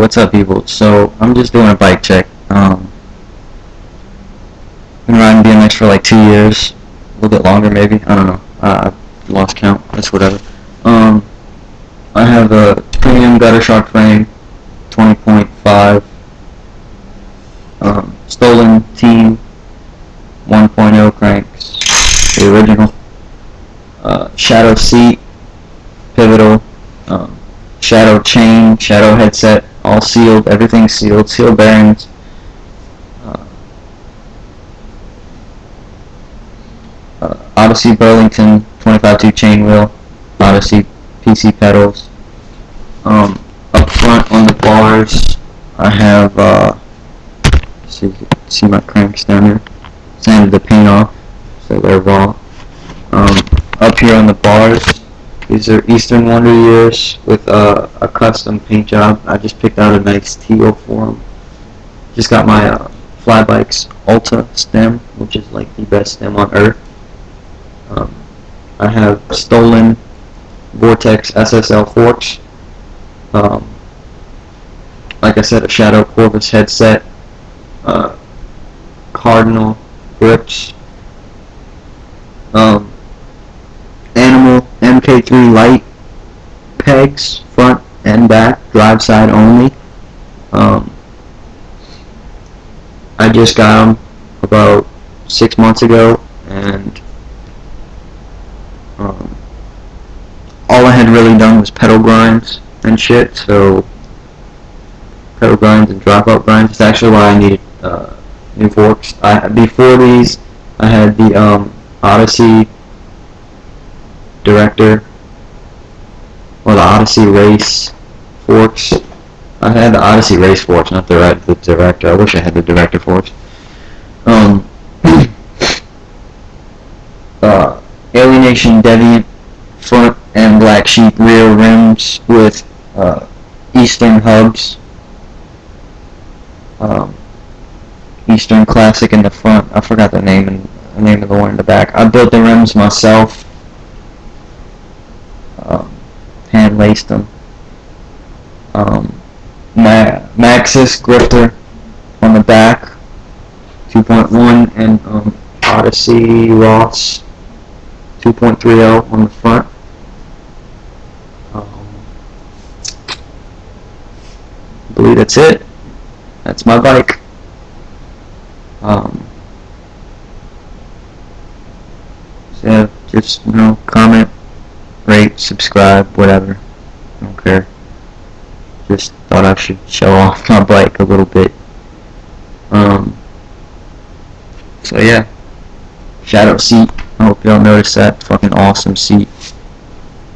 What's up, people? So I'm just doing a bike check. Been riding BMX for like 2 years, a little bit longer maybe. I don't know. I lost count. That's whatever. I have a premium Guttershark frame, 20.5. Stolen Team 1.0 cranks, the original. Shadow seat, pivotal. Shadow chain, shadow headset, all sealed, everything sealed, sealed bearings. Odyssey Burlington 25.2 chainwheel, Odyssey PC pedals. Up front on the bars, I have, see my cranks down here, sanded the paint off, so they're raw. Up here on the bars, these are Eastern Wonder Years with a custom paint job. I just picked out a nice teal for them. Just got my Flybike's Alta stem, which is like the best stem on earth. I have stolen Vortex SSL forks. Like I said, a Shadow Corvus headset, Cardinal grips, Animal MK3 light pegs, front and back, drive side only. I just got them about 6 months ago, and all I had really done was pedal grinds and shit, so pedal grinds and drop-out grinds. It's actually why I needed new forks. Before these, I had the Odyssey Director, or the Odyssey Race forks. I had the Odyssey Race forks, not the Director. I wish I had the Director forks. Alienation Deviant front and BlackSheep rear rims with Eastern hubs. Eastern Classic in the front. I forgot the name of the one in the back. I built the rims myself. Hand laced them. Maxxis grifter on the back, 2.1, and Odyssey Ross 2.30 on the front. I believe that's it. That's my bike. So yeah, just comment, rate, subscribe, whatever. I don't care. Just thought I should show off my bike a little bit. So yeah, Shadow seat. I hope y'all noticed that. Fucking awesome seat.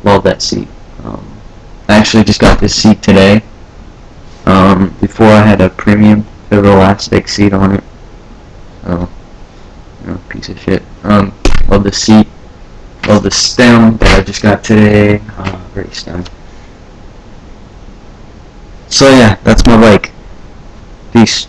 Love that seat. I actually just got this seat today. Before I had a premium pivotal elastic seat on it. So, piece of shit. Love the seat. Love the stem that I just got today. Great stem. So yeah, that's my bike. Peace.